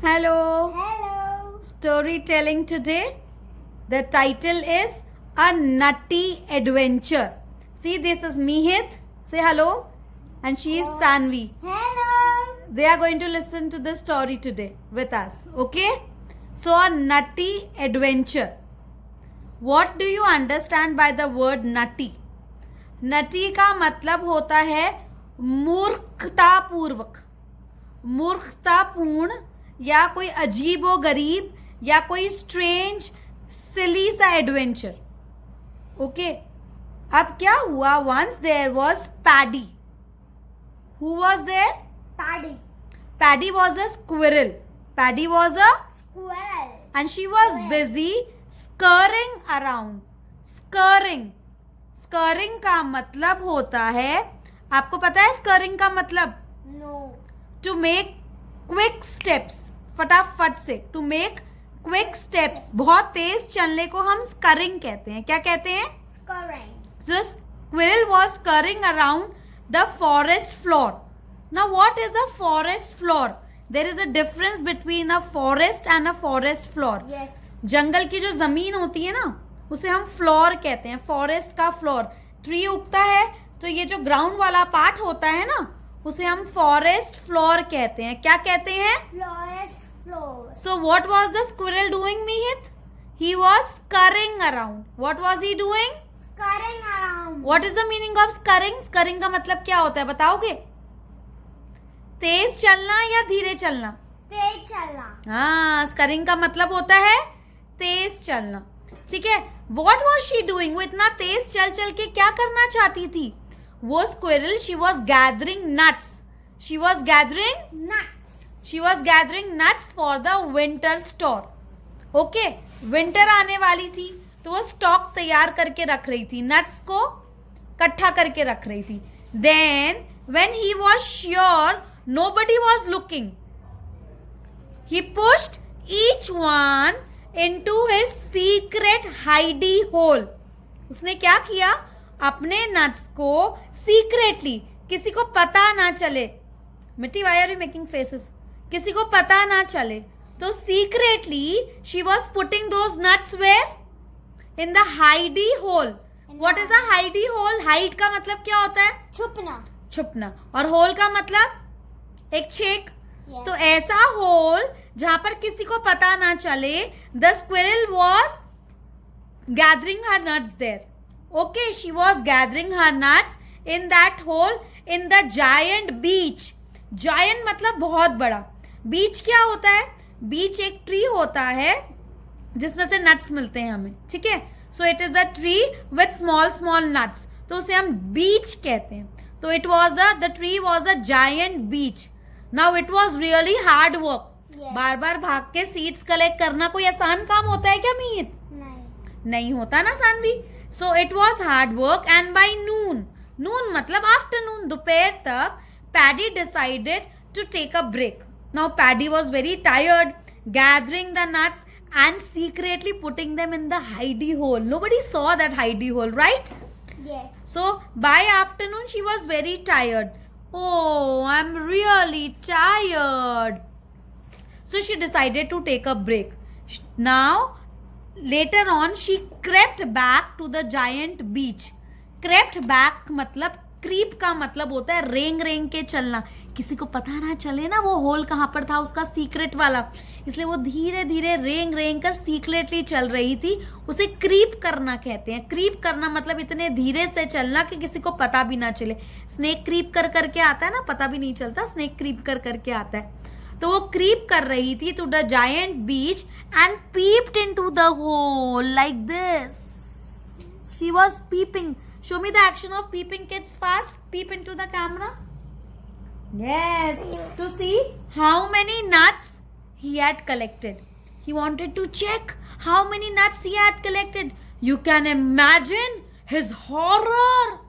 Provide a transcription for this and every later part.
Hello. Hello. Storytelling today. The title is A Nutty Adventure. See, this is Mihit. Say hello. And she is Sanvi. Hello. They are going to listen to the story today with us. Okay? So, a nutty adventure. What do you understand by the word nutty? नटी का मतलब होता है मूर्खतापूर्वक, मूर्खतापूर्ण या कोई अजीबो गरीब या कोई स्ट्रेंज सिली सा एडवेंचर. ओके, अब क्या हुआ? Once there was Paddy. Who was there? Paddy. Paddy was a squirrel. Paddy was a Squirrel. and she was busy scurrying around. Scurrying. Scurrying का मतलब होता है, आपको पता है scurrying का मतलब? No. To make quick steps. फटाफट से. To make quick steps. बहुत तेज चलने को हम scurrying कहते हैं. क्या कहते हैं? Scurrying. So squirrel was scurrying around the forest floor. Now what is a forest floor? There is a difference between a forest and a forest floor. Yes. जंगल की जो जमीन होती है ना, उसे हम फ्लोर कहते हैं. फॉरेस्ट का फ्लोर, ट्री उगता है तो ये जो ग्राउंड वाला पार्ट होता है ना, उसे हम फॉरेस्ट फ्लोर कहते हैं. क्या कहते हैं? Forest floor. So what was the squirrel doing, Mihit? He was scurrying around. What was he doing? Scurrying around. What is the meaning of scurrying? Scurrying का मतलब क्या होता है, बताओगे? तेज चलना या धीरे चलना? तेज चलना. हाँ, स्करिंग का मतलब होता है तेज चलना. ठीक है. What was she doing? वो इतना तेज चल चल के क्या करना चाहती थी? वो squirrel, she was gathering nuts. She was gathering Nuts. she was gathering nuts for the winter store. Okay, winter आने वाली थी तो वो स्टॉक तैयार करके रख रही थी, नट्स को इकट्ठा करके रख रही थी. Then when he was sure nobody was looking, he pushed each one into his secret hidey hole. उसने क्या किया? अपने नट्स को सीक्रेटली, किसी को पता ना चले. मिट्टी, why are you making faces? किसी को पता ना चले तो secretly she was putting those nuts where? In the hidey hole. What is a hidey hole? Hide का मतलब क्या होता है? छुपना. छुपना. और होल का मतलब एक छेक. Yes. तो ऐसा होल जहां पर किसी को पता ना चले, the squirrel was gathering her nuts there. Okay, she was gathering her nuts in that hole in the giant beech. Giant मतलब बहुत बड़ा. बीच क्या होता है? बीच एक ट्री होता है जिसमें से नट्स मिलते हैं हमें. ठीक है. So it is a tree with small small nuts, तो उसे हम बीच कहते हैं. तो it was the tree was a giant beach. Now it was really hard work. Yes. बार बार भाग के सीड्स कलेक्ट करना कोई आसान काम होता है क्या, मीत? नहीं होता ना Saanvi. So it was hard work and by noon, noon मतलब आफ्टरनून, दोपहर तक, Paddy decided to take a break. Now Paddy was very tired gathering the nuts and secretly putting them in the hidey hole. Nobody saw that hidey hole, right? Yes. So by afternoon she was very tired. Oh, I'm really tired. So she decided to take a break. Now later on she crept back to the giant beach. Crept back मतलब creep का मतलब होता है रेंग रेंग के चलना. किसी को पता ना चले ना वो होल कहाँ पर था, उसका सीक्रेट वाला, इसलिए वो धीरे धीरे रेंग रेंग कर सीक्रेटली चल रही थी. उसे क्रीप करना कहते हैं. क्रीप करना मतलब इतने धीरे से चलना कि किसी को पता भी ना चले. स्नेक क्रीप कर करके आता है ना, पता भी नहीं चलता, स्नेक क्रीप कर करके आता है. तो वो क्रीप कर रही थी to the giant beech and peeped into the hole like this. She was peeping. Show me the action of peeping, kids, fast. Peep into the camera. Yes. To see how many nuts he had collected. He wanted to check how many nuts he had collected. You can imagine his horror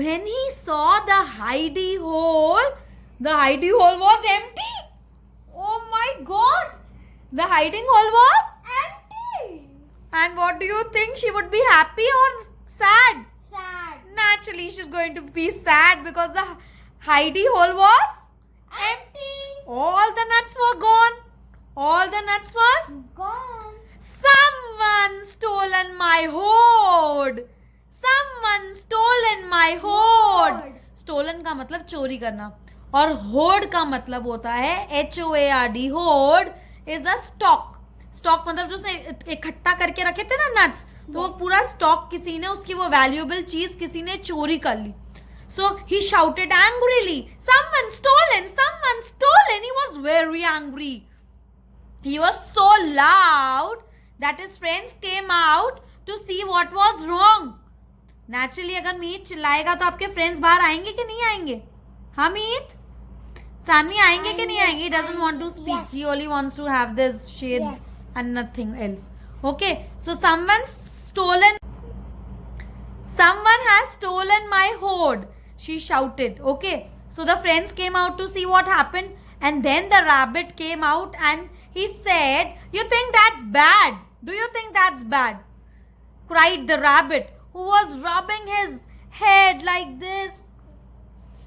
when he saw the hidey hole. The hidey hole was empty. Oh my God. The hiding hole was Empty. And what do you think? She would be happy or sad? Sad. Naturally, she's going to be sad because the hidey hole was Empty. all the nuts were gone. का मतलब चोरी करना, और horde का मतलब होता है HOARD. Horde is a stock. Stock मतलब जो से इकट्ठा करके रखे थे ना नट्स, तो वो पूरा स्टॉक किसी ने, उसकी वो वैल्यूएबल चीज किसी ने चोरी कर ली. So he shouted angrily, "Someone stolen! Someone stolen!" He was very angry. He was so loud that his friends came out to see what was wrong. Naturally, अगर मीत चिल्लाएगा तो आपके फ्रेंड्स बाहर आएंगे कि नहीं आएंगे? हाँ मीत, सानवी आएंगे कि नहीं आएंगे? He doesn't want to speak. Yes. He only wants to have this shades Yes. and nothing else. Okay, so someone has stolen my hoard, she shouted. Okay, so the friends came out to see what happened, and then the rabbit came out and he said, "You think that's bad? Do you think that's bad?" cried the rabbit, who was rubbing his head like this.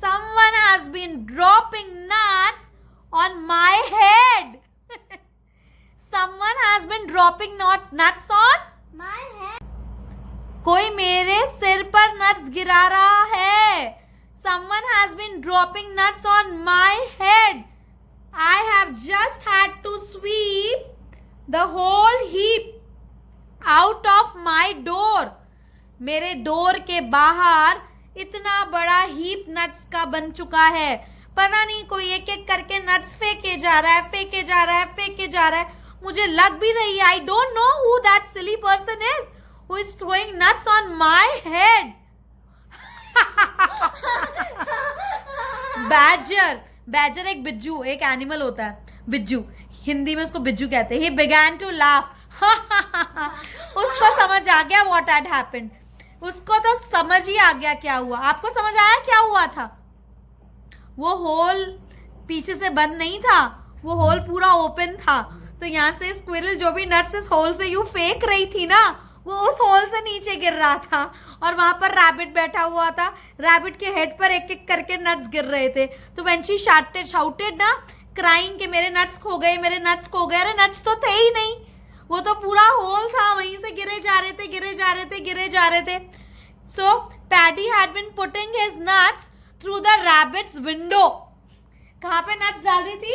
"Someone has been dropping nuts on my head." Someone has been dropping nuts on My head. कोई मेरे सिर पर nuts गिरा रहा है. Someone has been dropping nuts on my head. I have just had to sweep the whole heap out of my door. मेरे door के बाहर इतना बड़ा हीप नट्स का बन चुका है. पता नहीं कोई एक एक करके नट्स फेंके जा रहा है, फेंके जा रहा है, फेंके जा रहा है. मुझे लग भी रही है, I don't know who that silly person is who is throwing nuts on my head. Badger एक बिज्जू, एक एनिमल होता है बिज्जू, हिंदी में उसको बिज्जू कहते हैं. He began to laugh. उसको समझ आ गया what had happened. उसको तो समझ ही आ गया क्या हुआ. आपको समझ आया क्या हुआ था? वो होल पीछे से बंद नहीं था, वो होल पूरा ओपन था. तो यहाँ से स्क्विरल जो भी नट्स इस होल से यूं फेंक रही थी ना, वो उस होल से नीचे गिर रहा था, और वहां पर रैबिट बैठा हुआ था. रैबिट के हेड पर एक एक करके नट्स गिर रहे थे. तो व्हेन शी शाउटेड ना, क्राइंग के मेरे नट्स खो गए, मेरे नट्स खो गए. अरे नट्स तो थे ही नहीं, वो तो पूरा होल था, वहीं से गिरे जा रहे थे, गिरे जा रहे थे, गिरे जा रहे थे. So Paddy had been putting his nuts through the rabbit's window. कहाँ पे नट्स डाल रही थी?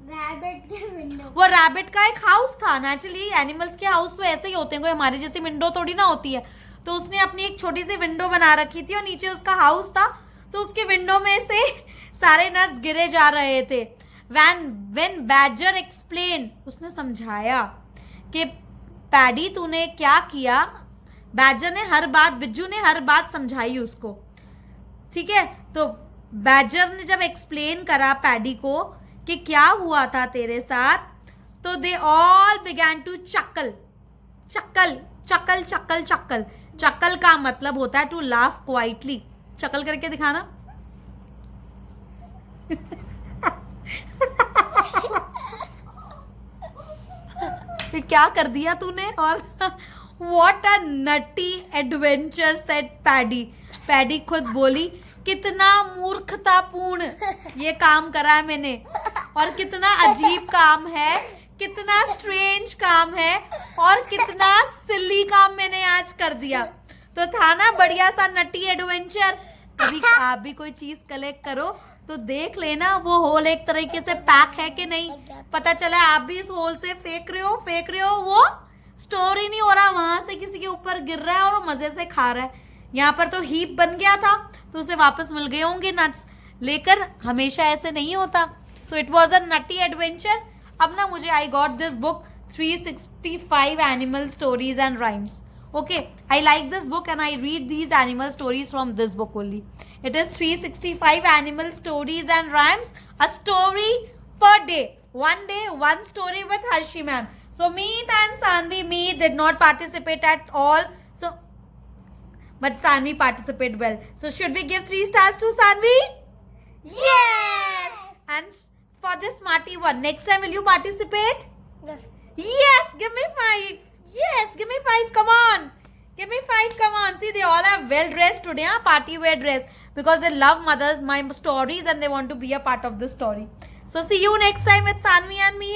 रैबिट के विंडो. वो रैबिट का एक हाउस था. नेचुरली एनिमल्स के हाउस तो ऐसे ही होते हैं, कोई हमारी जैसी विंडो थोड़ी ना होती है. तो उसने अपनी एक छोटी सी विंडो बना रखी थी और नीचे उसका हाउस था. तो उसके विंडो में से सारे नट्स गिरे जा रहे थे. व्हेन बैजर एक्सप्लेन, उसने समझाया कि पैडी तूने क्या किया. बैजर ने हर बात, बिज्जू ने हर बात समझाई उसको. ठीक है, तो बैजर ने जब एक्सप्लेन करा पैडी को कि क्या हुआ था तेरे साथ, तो दे ऑल बिगैन टू चक्कल. चक्कल चक्कल चक्कल चक्कल. चक्कल का मतलब होता है टू लाफ क्वाइटली. चक्कल करके दिखाना. ये क्या कर दिया तूने. और what a nutty adventure said paddy. Paddy खुद बोली, कितना मूर्खतापूर्ण ये काम करा है मैंने, और कितना अजीब काम है, कितना स्ट्रेंज काम है, और कितना सिली काम मैंने आज कर दिया. तो था ना बढ़िया सा नटी एडवेंचर. कभी आप भी कोई चीज कलेक्ट करो तो देख लेना वो होल एक तरीके से पैक है कि नहीं. पता चला आप भी इस होल से फेंक रहे हो, वो स्टोर ही नहीं हो रहा, वहां से किसी के ऊपर गिर रहा है और वो मजे से खा रहा है. यहाँ पर तो हीप बन गया था, तो उसे वापस मिल गए होंगे नट्स. लेकर हमेशा ऐसे नहीं होता. सो it was a nutty adventure. अब ना मुझे, I got this book 365 animal stories and rhymes. Okay, I like this book and I read these animal stories from this book only. It is 365 animal stories and rhymes, a story per day. One day, one story with Harshi ma'am. So Meet and Sanvi, Meet did not participate at all. So, but Sanvi participated well. So should we give 3 stars to Sanvi? Yes! And for this smarty one, next time will you participate? Yes. Yes, give me 5. Yes, give me 5. Come on. Give me 5. Come on. See, they all are well dressed today, huh? Party wear dress. Because they love mothers, my stories, and they want to be a part of this story. So, see you next time with Sanvi and me